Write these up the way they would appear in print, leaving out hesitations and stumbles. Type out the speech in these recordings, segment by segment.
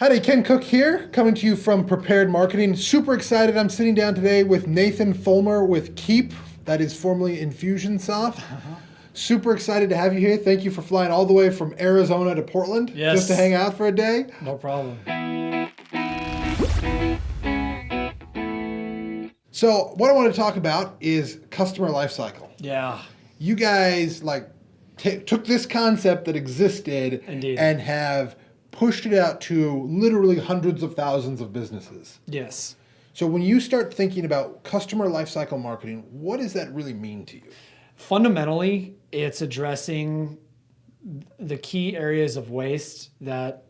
Howdy, Ken Cook here, coming to you from Prepared Marketing. Super excited. I'm sitting down today with Nathan Folmar with Keep, that is formerly Infusionsoft. Super excited to have you here. Thank you for flying all the way from Arizona to Portland just to hang out for a day. No problem. So what I want to talk about is customer lifecycle. Yeah. You guys took this concept that existed Indeed. and have pushed it out to literally hundreds of thousands of businesses. Yes. So when you start thinking about customer lifecycle marketing, what does that really mean to you? Fundamentally, it's addressing the key areas of waste that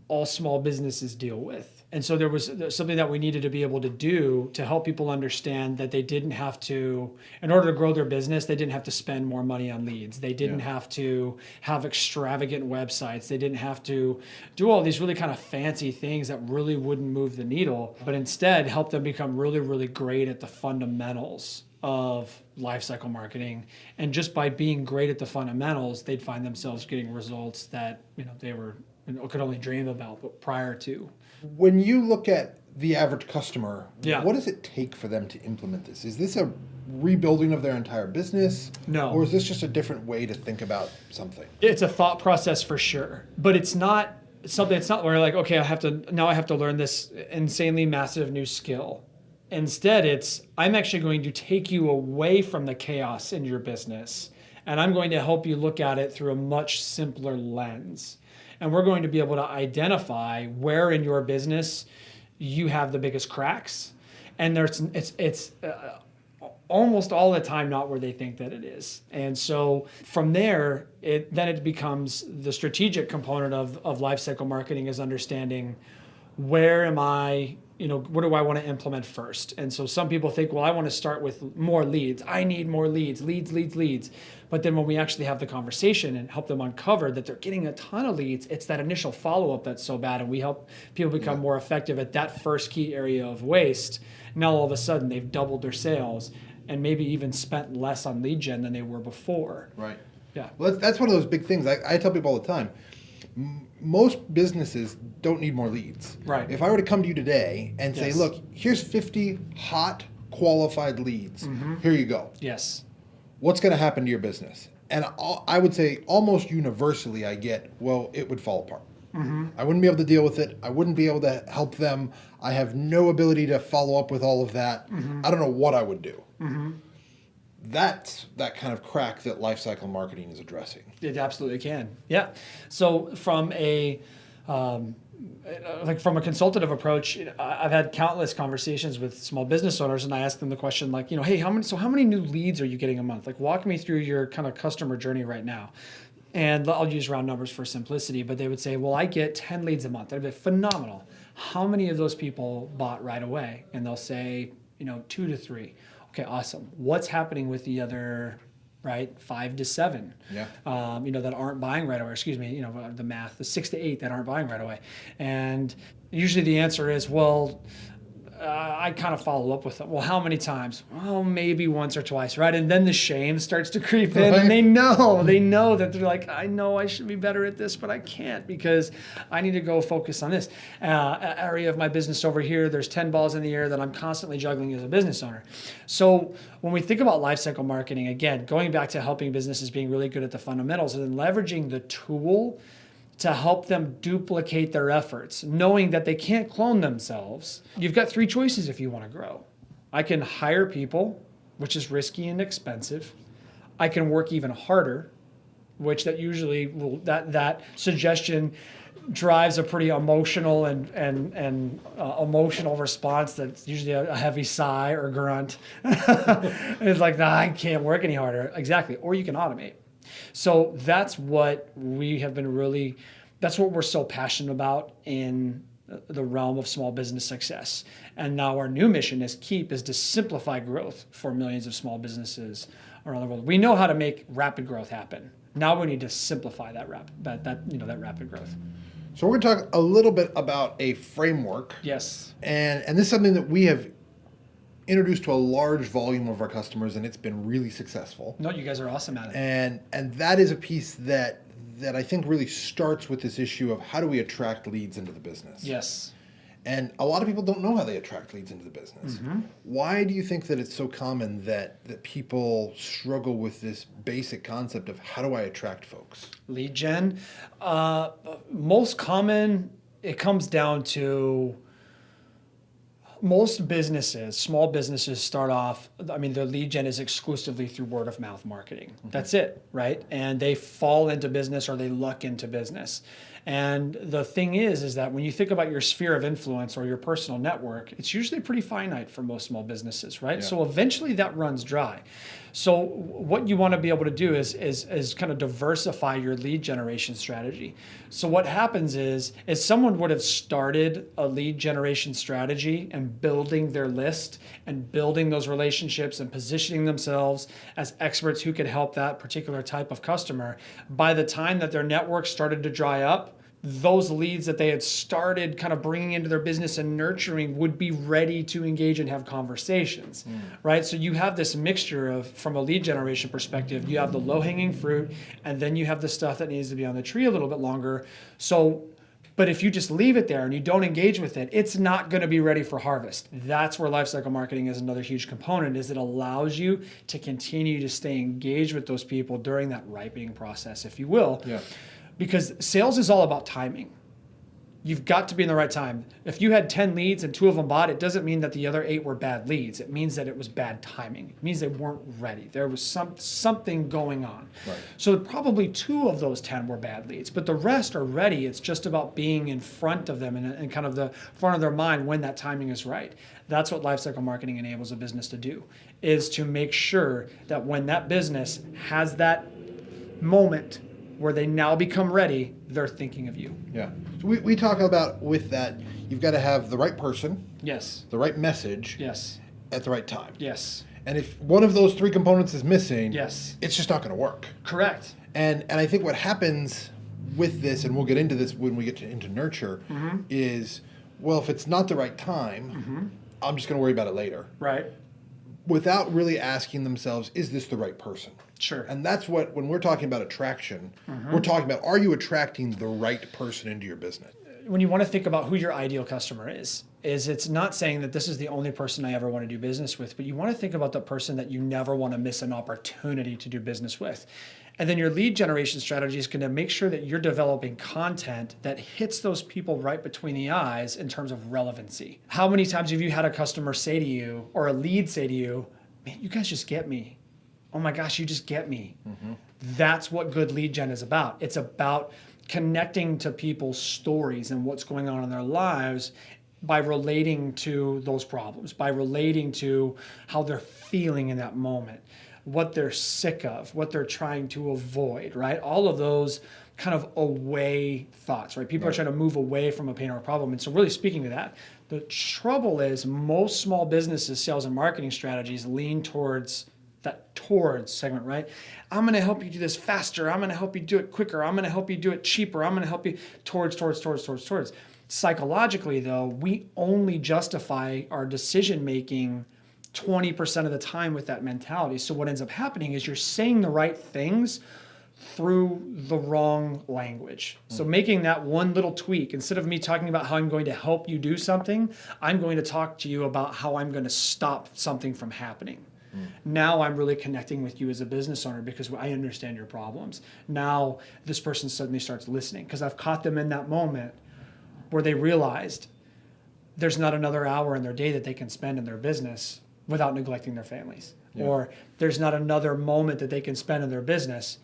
all small businesses deal with. And so there's something that we needed to be able to do to help people understand that they didn't have to, in order to grow their business, they didn't have to spend more money on leads. They didn't have to have extravagant websites. They didn't have to do all these really kind of fancy things that really wouldn't move the needle, but instead help them become really, really great at the fundamentals of lifecycle marketing. And just by being great at the fundamentals, they'd find themselves getting results that they could only dream about, but prior to. When you look at the average customer, Yeah. what does it take for them to implement this? Is this a rebuilding of their entire business? No. Or is this just a different way to think about something? It's a thought process for sure, but it's not something. It's not where like, okay, I have to learn this insanely massive new skill. Instead, I'm actually going to take you away from the chaos in your business, and I'm going to help you look at it through a much simpler lens. And we're going to be able to identify where in your business you have the biggest cracks, and it's almost all the time not where they think that it is. And so from there, it becomes the strategic component of lifecycle marketing is understanding where am I, what do I want to implement first? And so some people think, well, I want to start with more leads. I need more leads. But then when we actually have the conversation and help them uncover that they're getting a ton of leads, it's that initial follow-up that's so bad. And we help people become more effective at that first key area of waste. Now all of a sudden they've doubled their sales and maybe even spent less on lead gen than they were before. Right. Yeah. Well, that's one of those big things. I tell people all the time, most businesses don't need more leads. Right. If I were to come to you today and say, look, here's 50 hot qualified leads. Here you go. Yes. What's going to happen to your business? And I would say almost universally I get, well, it would fall apart. I wouldn't be able to deal with it. I wouldn't be able to help them. I have no ability to follow up with all of that. I don't know what I would do. That's that kind of crack that lifecycle marketing is addressing. It absolutely can. Yeah. So from a consultative approach, I've had countless conversations with small business owners, and I ask them the question like, hey, how many new leads are you getting a month? Like, walk me through your kind of customer journey right now. And I'll use round numbers for simplicity, but they would say, well, I get 10 leads a month. That'd be phenomenal. How many of those people bought right away? And they'll say, 2 to 3. Okay, awesome. What's happening with the other, 5 to 7? Yeah. That aren't buying right away. Excuse me, the math, the 6 to 8 that aren't buying right away. And usually the answer is, well, I kind of follow up with them. Well, how many times? Well, maybe once or twice, right? And then the shame starts to creep in, and they know that they're like, I know I should be better at this, but I can't because I need to go focus on this area of my business over here. There's 10 balls in the air that I'm constantly juggling as a business owner. So when we think about lifecycle marketing, again, going back to helping businesses being really good at the fundamentals and then leveraging the tool to help them duplicate their efforts, knowing that they can't clone themselves. You've got 3 choices if you want to grow. I can hire people, which is risky and expensive. I can work even harder, which that usually that suggestion drives a pretty emotional and emotional response that's usually a heavy sigh or grunt. It's like, nah, I can't work any harder. Exactly. Or you can automate. So that's what that's what we're so passionate about in the realm of small business success. And now our new mission as Keep is to simplify growth for millions of small businesses around the world. We know how to make rapid growth happen. Now we need to simplify that rapid growth. So we're going to talk a little bit about a framework. Yes. And this is something that we have introduced to a large volume of our customers, and it's been really successful. No, you guys are awesome at it. And that is a piece that that I think really starts with this issue of how do we attract leads into the business? Yes. And a lot of people don't know how they attract leads into the business. Why do you think that it's so common that people struggle with this basic concept of how do I attract folks? Lead gen. Most common, it comes down to most businesses, small businesses start off, I mean, their lead gen is exclusively through word of mouth marketing. That's it, right? And they fall into business or they luck into business. And the thing is that when you think about your sphere of influence or your personal network, it's usually pretty finite for most small businesses, right? Yeah. So eventually that runs dry. So what you want to be able to do is kind of diversify your lead generation strategy. So what happens is someone would have started a lead generation strategy and building their list and building those relationships and positioning themselves as experts who could help that particular type of customer. By the time that their network started to dry up, those leads that they had started kind of bringing into their business and nurturing would be ready to engage and have conversations, right? So you have this mixture of, from a lead generation perspective, you have the low-hanging fruit, and then you have the stuff that needs to be on the tree a little bit longer. So, but if you just leave it there and you don't engage with it, it's not going to be ready for harvest. That's where lifecycle marketing is another huge component, is it allows you to continue to stay engaged with those people during that ripening process, if you will. Yeah. Because sales is all about timing. You've got to be in the right time. If you had 10 leads and 2 of them bought, it doesn't mean that the other 8 were bad leads. It means that it was bad timing. It means they weren't ready. There was something going on. Right. So probably 2 of those 10 were bad leads, but the rest are ready. It's just about being in front of them and kind of the front of their mind when that timing is right. That's what lifecycle marketing enables a business to do, is to make sure that when that business has that moment where they now become ready, they're thinking of you. Yeah. So we talk about with that, you've got to have the right person, Yes. the right message, Yes. at the right time. Yes. And if one of those 3 components is missing, Yes. it's just not going to work. Correct. And I think what happens with this, and we'll get into this when we get into nurture, is, well, if it's not the right time, I'm just going to worry about it later. Right. Without really asking themselves, is this the right person? Sure. And that's what, when we're talking about attraction, we're talking about, are you attracting the right person into your business? When you want to think about who your ideal customer is it's not saying that this is the only person I ever want to do business with, but you want to think about the person that you never want to miss an opportunity to do business with. And then your lead generation strategy is going to make sure that you're developing content that hits those people right between the eyes in terms of relevancy. How many times have you had a customer say to you, or a lead say to you, man, you guys just get me. Oh my gosh, you just get me. That's what good lead gen is about. It's about connecting to people's stories and what's going on in their lives by relating to those problems, by relating to how they're feeling in that moment, what they're sick of, what they're trying to avoid, right? All of those kind of away thoughts, right? People are trying to move away from a pain or a problem. And so really speaking to that, the trouble is most small businesses, sales and marketing strategies lean towards segment, right? I'm going to help you do this faster. I'm going to help you do it quicker. I'm going to help you do it cheaper. I'm going to help you towards. Psychologically, though, we only justify our decision making 20% of the time with that mentality. So what ends up happening is you're saying the right things through the wrong language. So making that one little tweak, instead of me talking about how I'm going to help you do something, I'm going to talk to you about how I'm going to stop something from happening. Now I'm really connecting with you as a business owner because I understand your problems. Now this person suddenly starts listening because I've caught them in that moment where they realized there's not another hour in their day that they can spend in their business without neglecting their families. Yeah. Or there's not another moment that they can spend in their business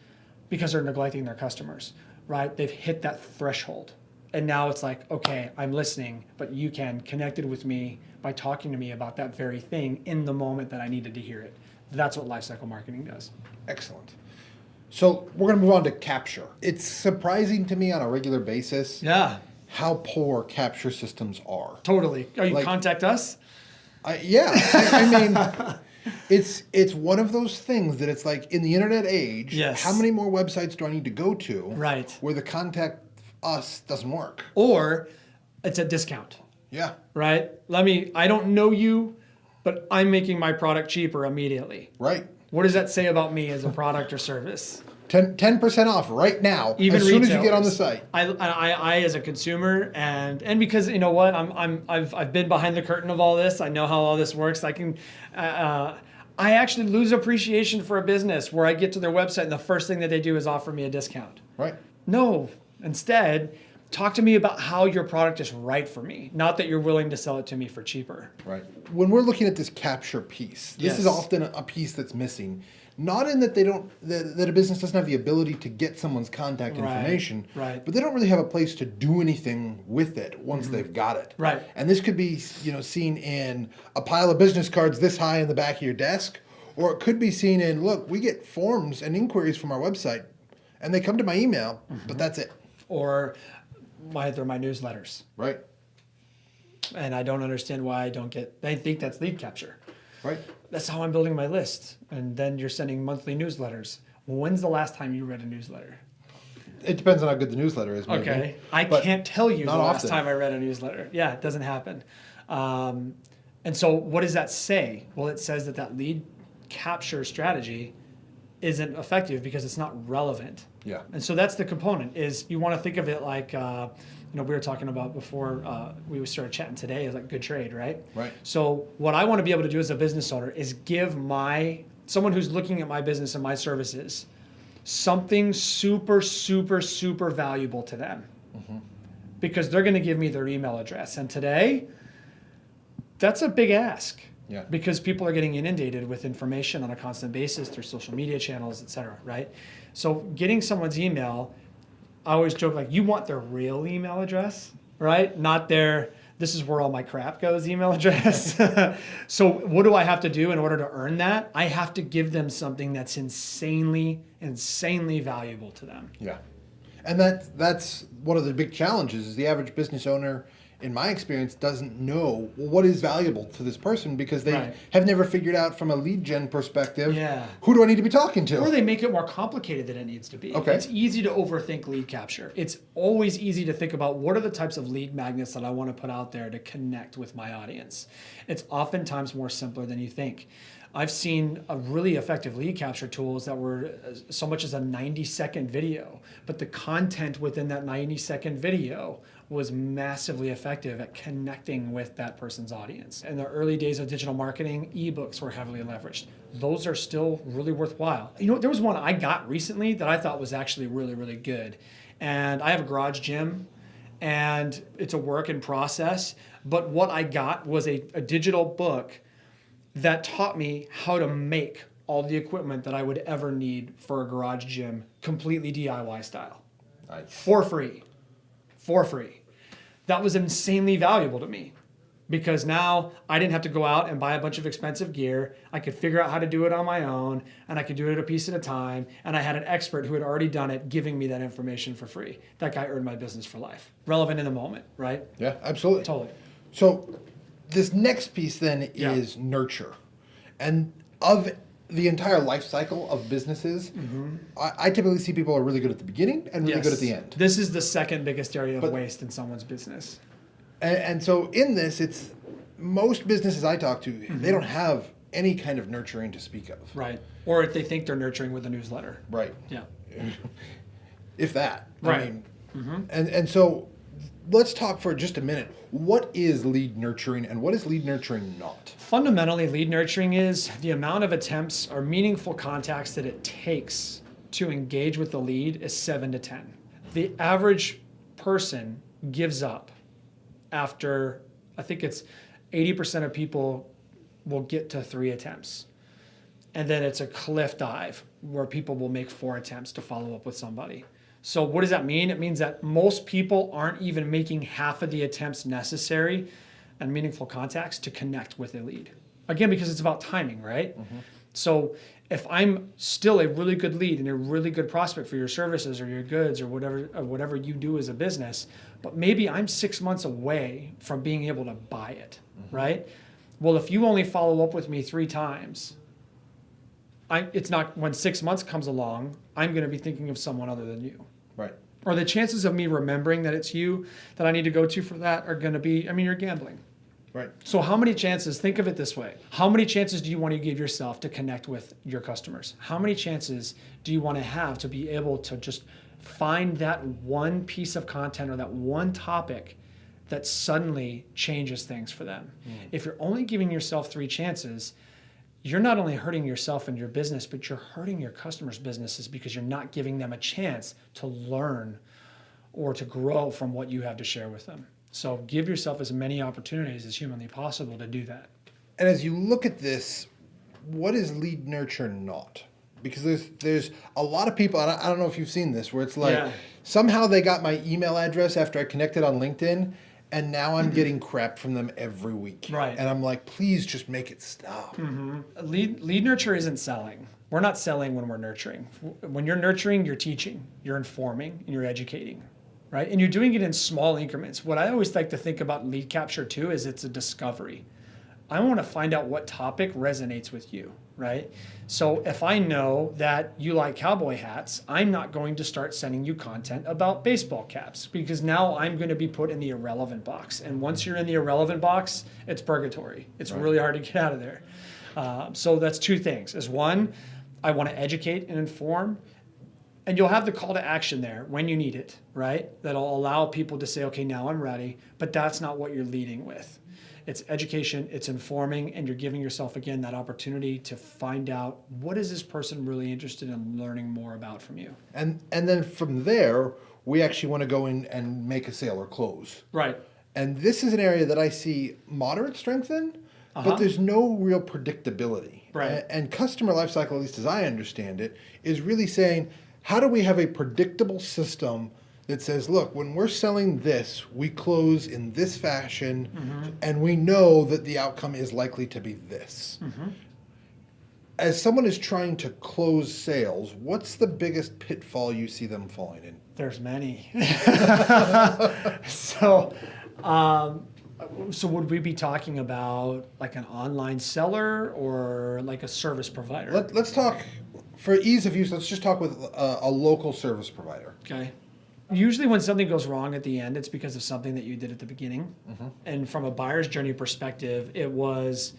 because they're neglecting their customers, right? They've hit that threshold. And now it's like, okay, I'm listening, but you can connect it with me by talking to me about that very thing in the moment that I needed to hear it. That's what lifecycle marketing does. Excellent. So we're going to move on to capture. It's surprising to me on a regular basis how poor capture systems are. Totally. Oh, you contact us? I mean, it's one of those things that it's like in the internet age, how many more websites do I need to go to where the contact us doesn't work? Or it's a discount. Yeah. Right? I don't know you, but I'm making my product cheaper immediately. Right. What does that say about me as a product or service? 10% off right now. Even as soon as you get on the retailers. site. I as a consumer, and because you know what, I've been behind the curtain of all this. I know how all this works. I actually lose appreciation for a business where I get to their website and the first thing that they do is offer me a discount. Right. No, instead, talk to me about how your product is right for me, not that you're willing to sell it to me for cheaper. Right. When we're looking at this capture piece, this is Yes. often a piece that's missing. Not in that that a business doesn't have the ability to get someone's contact Right, information, right. but they don't really have a place to do anything with it once they've got it. Right. And this could be, seen in a pile of business cards this high in the back of your desk, or it could be seen in, look, we get forms and inquiries from our website, and they come to my email, but that's it. Or they're my newsletters. Right. And I don't understand why they think that's lead capture. Right. That's how I'm building my list. And then you're sending monthly newsletters. When's the last time you read a newsletter? It depends on how good the newsletter is. Maybe. Okay. I But can't tell you the not last often. time I read a newsletter. Yeah, it doesn't happen. And so what does that say? Well, it says that lead capture strategy isn't effective because it's not relevant. Yeah. And so that's the component is you want to think of it like, we were talking about before we started chatting today is like good trade, right? Right. So what I want to be able to do as a business owner is give someone who's looking at my business and my services something super, super, super valuable to them because they're going to give me their email address. And today, that's a big ask. Yeah. Because people are getting inundated with information on a constant basis through social media channels, et cetera, right? So getting someone's email, I always joke like you want their real email address, right? Not their this is where all my crap goes email address. So what do I have to do in order to earn that? I have to give them something that's insanely valuable to them. Yeah. And that's one of the big challenges is the average business owner, in my experience, doesn't know what is valuable to this person because they Right. have never figured out from a lead gen perspective, Yeah. who do I need to be talking to? Or they make it more complicated than it needs to be. Okay. It's easy to overthink lead capture. It's always easy to think about what are the types of lead magnets that I want to put out there to connect with my audience. It's oftentimes more simpler than you think. I've seen a really effective lead capture tools that were so much as a 90-second video, but the content within that 90-second video was massively effective at connecting with that person's audience. In the early days of digital marketing, ebooks were heavily leveraged. Those are still really worthwhile. There was one I got recently that I thought was actually really, really good. And I have a garage gym, and it's a work in process, but what I got was a digital book that taught me how to make all the equipment that I would ever need for a garage gym, completely DIY style. Nice. For free. That was insanely valuable to me because now I didn't have to go out and buy a bunch of expensive gear. I could figure out how to do it on my own, and I could do it a piece at a time. And I had an expert who had already done it giving me that information for free. That guy earned my business for life. Relevant in the moment, right? Yeah, absolutely. Totally. So this next piece then Yeah. is nurture. And of the entire life cycle of businesses, I typically see people are really good at the beginning and really good at the end. This is the second biggest area of But- waste in someone's business. And so in this, it's most businesses I talk to, they don't have any kind of nurturing to speak of. Right. Or if they think they're nurturing with a newsletter. Right. Yeah. If that. Right. I mean, and so let's talk for just a minute. What is lead nurturing and what is lead nurturing not? Fundamentally, lead nurturing is the amount of attempts or meaningful contacts that it takes to engage with the lead is 7 to 10. The average person gives up after, I think it's 80% of people will get to 3 attempts. And then it's a cliff dive where people will make 4 attempts to follow up with somebody. So what does that mean? It means that most people aren't even making half of the attempts necessary and meaningful contacts to connect with a lead. Again, because it's about timing, right? So if I'm still a really good lead and a really good prospect for your services or your goods or whatever you do as a business, but maybe I'm 6 months away from being able to buy it, right? Well, if you only follow up with me 3 times, it's not when 6 months comes along, I'm going to be thinking of someone other than you. Right. Or the chances of me remembering that it's you that I need to go to for that are going to be, you're gambling. Right. So how many chances, think of it this way, how many chances do you want to give yourself to connect with your customers? How many chances do you want to have to be able to just find that one piece of content or that one topic that suddenly changes things for them? If you're only giving yourself 3 chances, you're not only hurting yourself and your business, but you're hurting your customers' businesses because you're not giving them a chance to learn or to grow from what you have to share with them. So give yourself as many opportunities as humanly possible to do that. And as you look at this, what is lead nurture not? Because there's a lot of people, and I don't know if you've seen this, where it's like somehow they got my email address after I connected on LinkedIn, and now I'm getting crap from them every week. Right. And I'm like, please just make it stop. Lead nurture isn't selling. We're not selling when we're nurturing. When you're nurturing, you're teaching, you're informing, and you're educating. Right? And you're doing it in small increments. What I always like to think about lead capture too is it's a discovery. I want to find out what topic resonates with you, right? So if I know that you like cowboy hats, I'm not going to start sending you content about baseball caps because now I'm going to be put in the irrelevant box. And once you're in the irrelevant box, it's purgatory. It's really hard to get out of there. So that's 2 things. Is one, I want to educate and inform. And you'll have the call to action there when you need it, right? That'll allow people to say, okay, now I'm ready. But that's not what you're leading with. It's education, it's informing, and you're giving yourself, again, that opportunity to find out what is this person really interested in learning more about from you. And then from there, we actually want to go in and make a sale or close. Right. And this is an area that I see moderate strength in, but there's no real predictability. Right. And customer lifecycle, at least as I understand it, is really saying, how do we have a predictable system that says, look, when we're selling this, we close in this fashion, and we know that the outcome is likely to be this. As someone is trying to close sales, what's the biggest pitfall you see them falling in? There's many. So would we be talking about like an online seller or like a service provider? Let's talk, for ease of use, let's just talk with a local service provider. Okay. Usually when something goes wrong at the end, it's because of something that you did at the beginning. And from a buyer's journey perspective, it was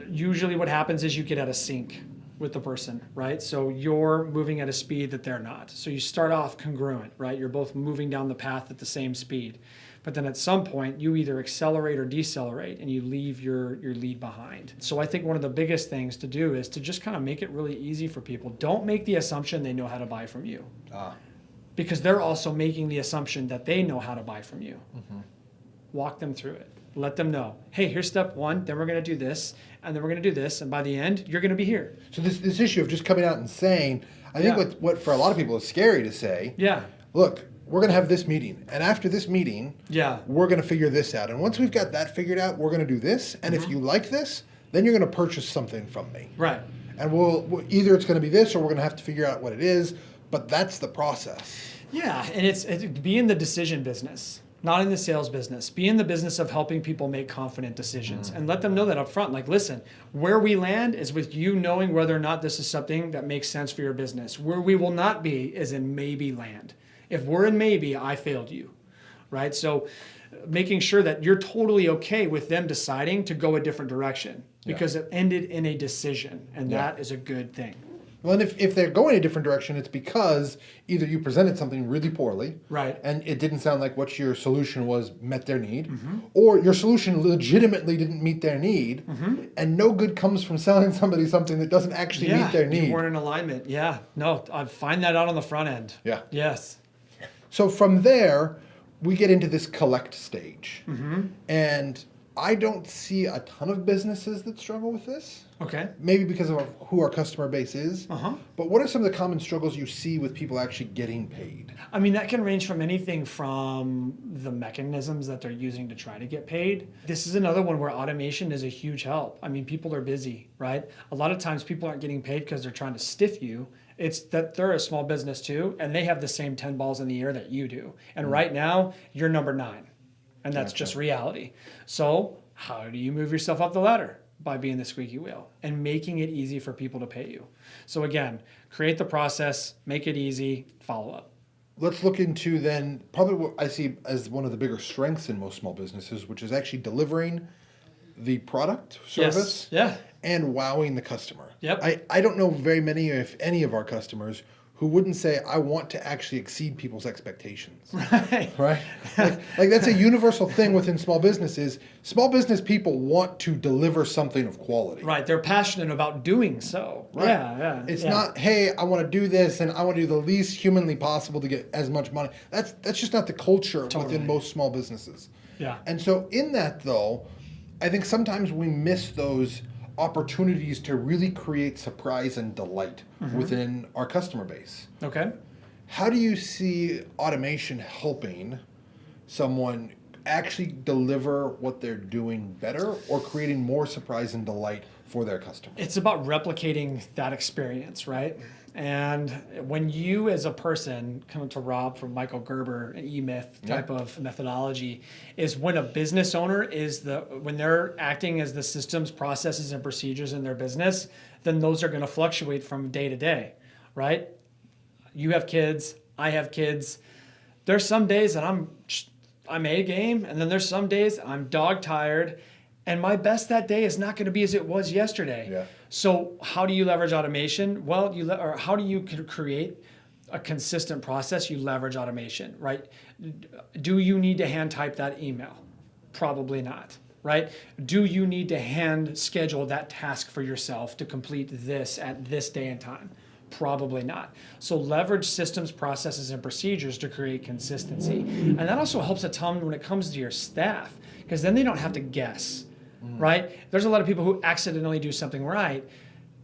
usually what happens is you get out of sync with the person, right? So you're moving at a speed that they're not. So you start off congruent, right? You're both moving down the path at the same speed. But then at some point, you either accelerate or decelerate and you leave your lead behind. So I think one of the biggest things to do is to just kind of make it really easy for people. Don't make the assumption they know how to buy from you. Because they're also making the assumption that they know how to buy from you. Walk them through it. Let them know, hey, here's step 1, then we're going to do this, and then we're going to do this, and by the end, you're going to be here. So this issue of just coming out and saying, I think what for a lot of people is scary to say, look, we're going to have this meeting, and after this meeting, we're going to figure this out. And once we've got that figured out, we're going to do this, and if you like this, then you're going to purchase something from me. Right. And we'll either it's going to be this, or we're going to have to figure out what it is, but that's the process. Yeah, and it's be in the decision business, not in the sales business. Be in the business of helping people make confident decisions and let them know that up front. Like, listen, where we land is with you knowing whether or not this is something that makes sense for your business. Where we will not be is in maybe land. If we're in maybe, I failed you, right? So making sure that you're totally okay with them deciding to go a different direction because it ended in a decision, and that is a good thing. Well, and if they're going a different direction, it's because either you presented something really poorly, right, and it didn't sound like what your solution was met their need, or your solution legitimately didn't meet their need, and no good comes from selling somebody something that doesn't actually meet their need. You weren't in alignment. Yeah, no, I find that out on the front end. Yeah. Yes. So from there, we get into this collect stage, and I don't see a ton of businesses that struggle with this. Okay. Maybe because of who our customer base is. But what are some of the common struggles you see with people actually getting paid? I mean, that can range from anything from the mechanisms that they're using to try to get paid. This is another one where automation is a huge help. I mean, people are busy, right? A lot of times people aren't getting paid because they're trying to stiff you. It's that they're a small business too, and they have the same 10 balls in the air that you do. And right now, you're number 9. And that's just reality. So how do you move yourself up the ladder? By being the squeaky wheel and making it easy for people to pay you. So again, create the process, make it easy, follow up. Let's look into then probably what I see as one of the bigger strengths in most small businesses, which is actually delivering the product, service, Yes. and wowing the customer. Yep. I don't know very many, if any, of our customers who wouldn't say, I want to actually exceed people's expectations. Right. Right? Like that's a universal thing within small businesses. Small business people want to deliver something of quality. Right. They're passionate about doing so. Right. Yeah. It's not, hey, I want to do this and I want to do the least humanly possible to get as much money. That's just not the culture within most small businesses. Yeah. And so in that though, I think sometimes we miss those opportunities to really create surprise and delight within our customer base. Okay. How do you see automation helping someone actually deliver what they're doing better or creating more surprise and delight for their customers? It's about replicating that experience, right? And when you as a person, coming to Rob from Michael Gerber, an E-Myth type of methodology, is when a business owner when they're acting as the systems, processes, and procedures in their business, then those are going to fluctuate from day to day, right? You have kids, I have kids. There's some days that I'm A game, and then there's some days I'm dog tired, and my best that day is not going to be as it was yesterday. Yeah. So how do you leverage automation? Well, or how do you create a consistent process? You leverage automation, right? Do you need to hand type that email? Probably not, right? Do you need to hand schedule that task for yourself to complete this at this day and time? Probably not. So leverage systems, processes, and procedures to create consistency. And that also helps a ton when it comes to your staff, because then they don't have to guess, right? There's a lot of people who accidentally do something right,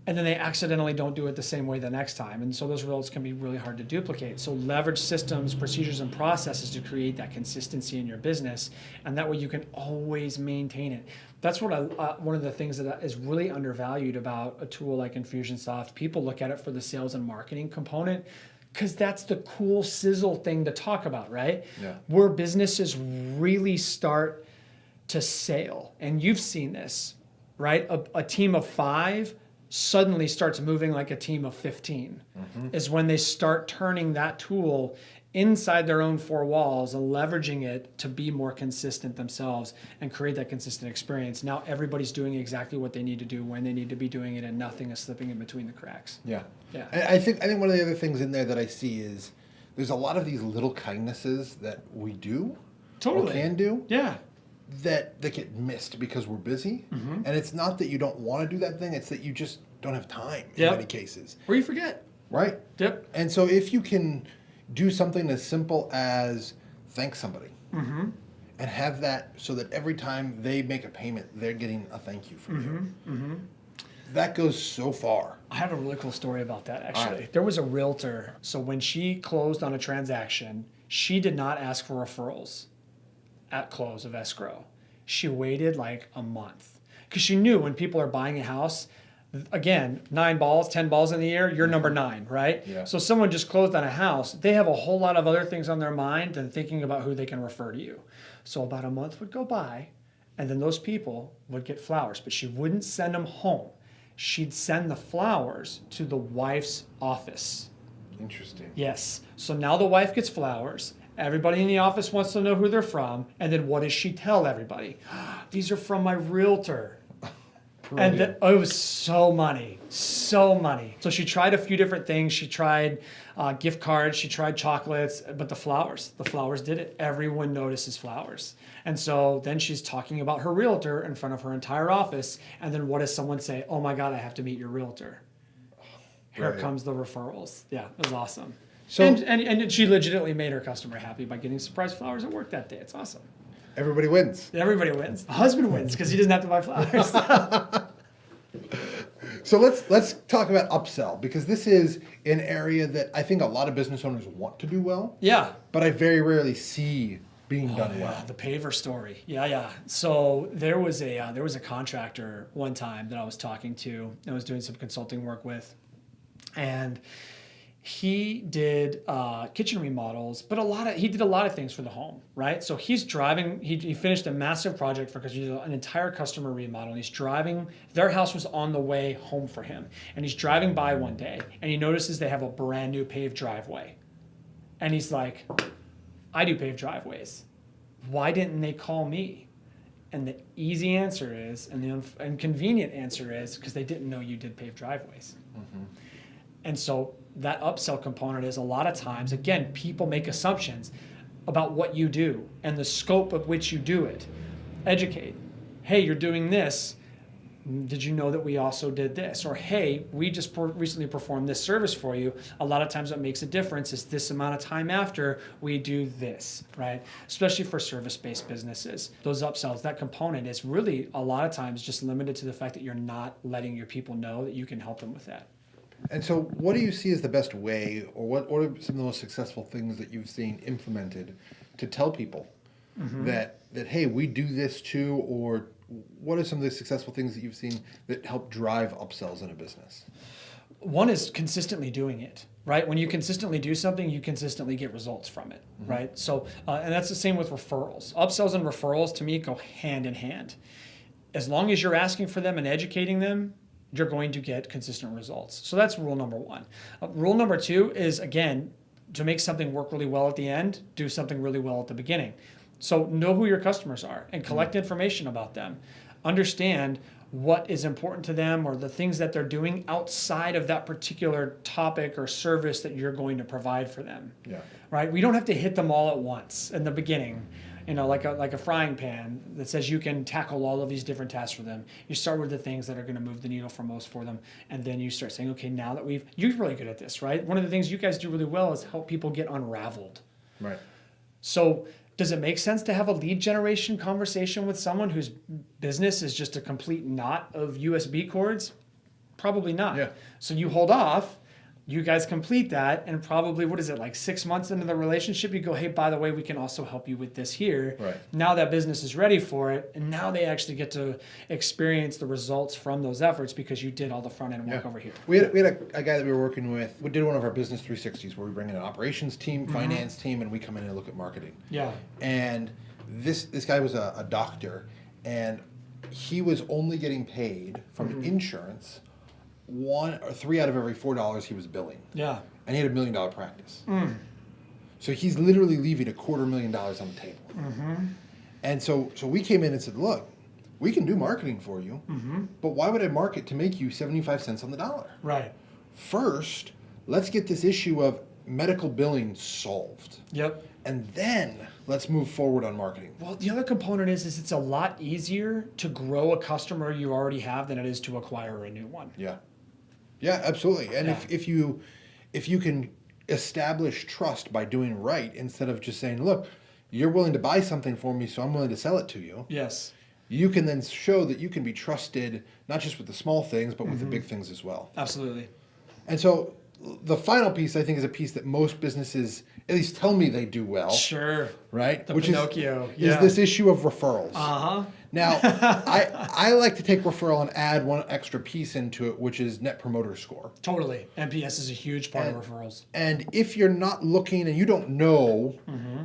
and then they accidentally don't do it the same way the next time. And so those results can be really hard to duplicate. So leverage systems, procedures, and processes to create that consistency in your business. And that way you can always maintain it. That's what one of the things that is really undervalued about a tool like Infusionsoft. People look at it for the sales and marketing component because that's the cool sizzle thing to talk about, right? Yeah. Where businesses really start to sail. And you've seen this, right? A team of 5 suddenly starts moving like a team of 15 is when they start turning that tool inside their own 4 walls and leveraging it to be more consistent themselves and create that consistent experience. Now everybody's doing exactly what they need to do when they need to be doing it, and nothing is slipping in between the cracks. Yeah. Yeah. I think one of the other things in there that I see is there's a lot of these little kindnesses that we do or can do Yeah. that get missed because we're busy. And it's not that you don't want to do that thing, it's that you just don't have time in many cases. Or you forget. Right? Yep. And so if you can do something as simple as thank somebody and have that so that every time they make a payment, they're getting a thank you from you. That goes so far. I have a really cool story about that, actually. All right. There was a realtor. So when she closed on a transaction, she did not ask for referrals at close of escrow. She waited like a month because she knew when people are buying a house, again, 9 balls, 10 balls in the air, you're number 9, right? Yeah. So someone just closed on a house, they have a whole lot of other things on their mind than thinking about who they can refer to you. So about a month would go by, and then those people would get flowers, but she wouldn't send them home. She'd send the flowers to the wife's office. Interesting. Yes. So now the wife gets flowers. Everybody in the office wants to know who they're from. And then what does she tell everybody? These are from my realtor. And it was so money. So she tried a few different things. She tried gift cards. She tried chocolates. But the flowers did it. Everyone notices flowers. And so then she's talking about her realtor in front of her entire office. And then what does someone say? Oh my God, I have to meet your realtor. Here comes the referrals. Yeah, it was awesome. So, and she legitimately made her customer happy by getting surprise flowers at work that day. It's awesome. Everybody wins. Everybody wins. The husband wins because he doesn't have to buy flowers. So let's talk about upsell, because this is an area that I think a lot of business owners want to do well. Yeah. But I very rarely see being done well. The paver story. Yeah. So there was a contractor one time that I was talking to and was doing some consulting work with, and he did kitchen remodels, but he did a lot of things for the home, right? So he's driving, he finished a massive project because he did an entire customer remodel, and he's driving, their house was on the way home for him, and he's driving by one day, and he notices they have a brand new paved driveway. And he's like, I do paved driveways. Why didn't they call me? And the easy answer is, and the inconvenient answer is, because they didn't know you did paved driveways. And so that upsell component is a lot of times, again, people make assumptions about what you do and the scope of which you do it. Educate. Hey, you're doing this. Did you know that we also did this? Or, hey, we just recently performed this service for you. A lot of times what makes a difference is this amount of time after we do this, right? Especially for service-based businesses. Those upsells, that component is really a lot of times just limited to the fact that you're not letting your people know that you can help them with that. And so what do you see as the best way, or what are some of the most successful things that you've seen implemented to tell people that, hey, we do this too, or what are some of the successful things that you've seen that help drive upsells in a business? One is consistently doing it, right? When you consistently do something, you consistently get results from it, right? So, and that's the same with referrals. Upsells and referrals, to me, go hand in hand. As long as you're asking for them and educating them, you're going to get consistent results. So that's rule number one. Rule number two is, again, to make something work really well at the end, do something really well at the beginning. So know who your customers are and collect information about them. Understand what is important to them or the things that they're doing outside of that particular topic or service that you're going to provide for them. Yeah. Right? We don't have to hit them all at once in the beginning. You know, like a frying pan that says you can tackle all of these different tasks for them. You start with the things that are going to move the needle for most for them, and then you start saying, okay, now that you're really good at this, right? One of the things you guys do really well is help people get unraveled. Right. So does it make sense to have a lead generation conversation with someone whose business is just a complete knot of USB cords? Probably not. Yeah. So you hold off. You guys complete that, and probably, what is it, like 6 months into the relationship, you go, hey, by the way, we can also help you with this here. Right. Now that business is ready for it, and now they actually get to experience the results from those efforts because you did all the front end work over here. We had a guy that we were working with. We did one of our business 360s where we bring in an operations team, finance team, and we come in and look at marketing. Yeah. And this guy was a doctor, and he was only getting paid from insurance 1 or 3 out of every $4 he was billing. Yeah. And he had $1 million practice. So he's literally leaving $250,000 on the table. And so we came in and said, look, we can do marketing for you, but why would I market to make you 75 cents on the dollar? Right. First, let's get this issue of medical billing solved. Yep. And then let's move forward on marketing. Well, the other component is it's a lot easier to grow a customer you already have than it is to acquire a new one. Yeah. Yeah, absolutely. And Yeah. if you can establish trust by doing right instead of just saying, look, you're willing to buy something for me, so I'm willing to sell it to you. Yes. You can then show that you can be trusted, not just with the small things, but with the big things as well. Absolutely. And so the final piece, I think, is a piece that most businesses at least tell me they do well. Sure. Right? The Which Pinocchio. is this issue of referrals. Uh-huh. Now, I like to take referral and add one extra piece into it, which is Net Promoter Score. Totally. NPS is a huge part of referrals. And if you're not looking and you don't know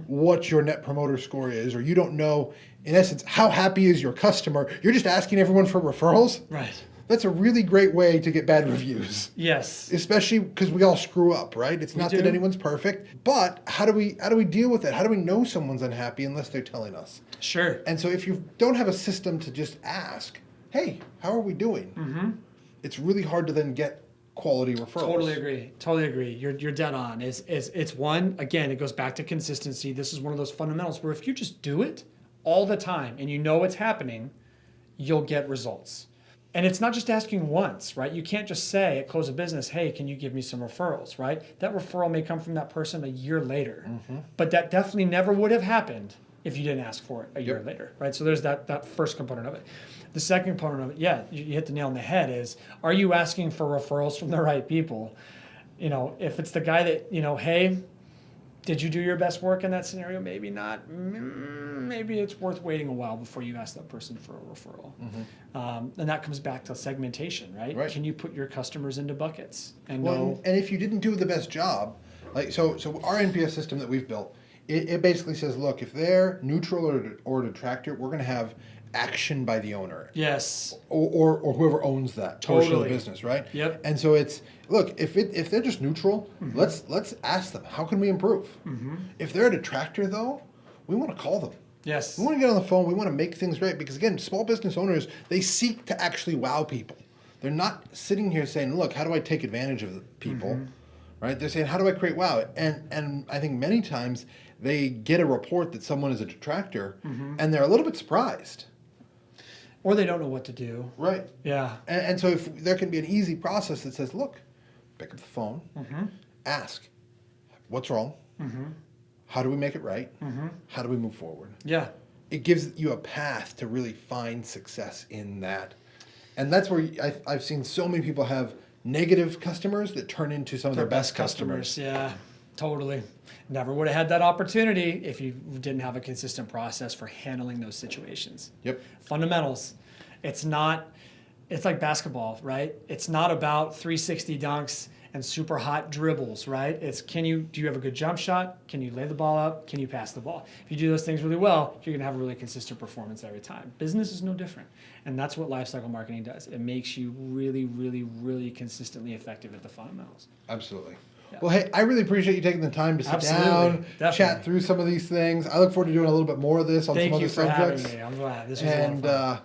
what your Net Promoter Score is, or you don't know, in essence, how happy is your customer, you're just asking everyone for referrals. Right. That's a really great way to get bad reviews. Yes. Especially because we all screw up, right? It's not that anyone's perfect, but how do we deal with it? How do we know someone's unhappy unless they're telling us? Sure. And so if you don't have a system to just ask, hey, how are we doing? It's really hard to then get quality referrals. Totally agree. You're dead on. It's one, again, it goes back to consistency. This is one of those fundamentals where if you just do it all the time and you know what's happening, you'll get results. And it's not just asking once, right? You can't just say at close of business, hey, can you give me some referrals, right? That referral may come from that person a year later, but that definitely never would have happened if you didn't ask for it a year later, right? So there's that first component of it. The second component of it, yeah, you hit the nail on the head, is are you asking for referrals from the right people? You know, if it's the guy that, you know, hey, did you do your best work in that scenario? Maybe not. Maybe it's worth waiting a while before you ask that person for a referral. And that comes back to segmentation, right? Can you put your customers into buckets and know? And if you didn't do the best job, like so our NPS system that we've built, it basically says, look, if they're neutral or detractor, we're going to have action by the owner. Yes. Or whoever owns that portion of the business, right? Yep. And so it's, look, if they're just neutral, let's ask them, how can we improve? If they're a detractor though, we want to call them. Yes. We want to get on the phone. We want to make things right because, again, small business owners, they seek to actually wow people. They're not sitting here saying, look, how do I take advantage of the people, right? They're saying, how do I create wow? And I think many times they get a report that someone is a detractor and they're a little bit surprised. Or they don't know what to do. Right. Yeah. And so if there can be an easy process that says, look, pick up the phone, ask, what's wrong? How do we make it right? How do we move forward? Yeah. It gives you a path to really find success in that. And that's where I've seen so many people have negative customers that turn into some of their best customers. Yeah, totally. Never would have had that opportunity if you didn't have a consistent process for handling those situations. Yep. Fundamentals. It's like basketball, right? It's not about 360 dunks and super hot dribbles, right? It's do you have a good jump shot? Can you lay the ball up? Can you pass the ball? If you do those things really well, you're gonna have a really consistent performance every time. Business is no different. And that's what lifecycle marketing does. It makes you really, really, really consistently effective at the fundamentals. Absolutely. Yeah. Well, hey, I really appreciate you taking the time to sit down, chat through some of these things. I look forward to doing a little bit more of this on some other subjects. Thank you for having me. I'm glad. This was a lot of fun.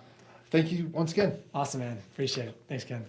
Thank you once again. Awesome, man. Appreciate it. Thanks, Ken.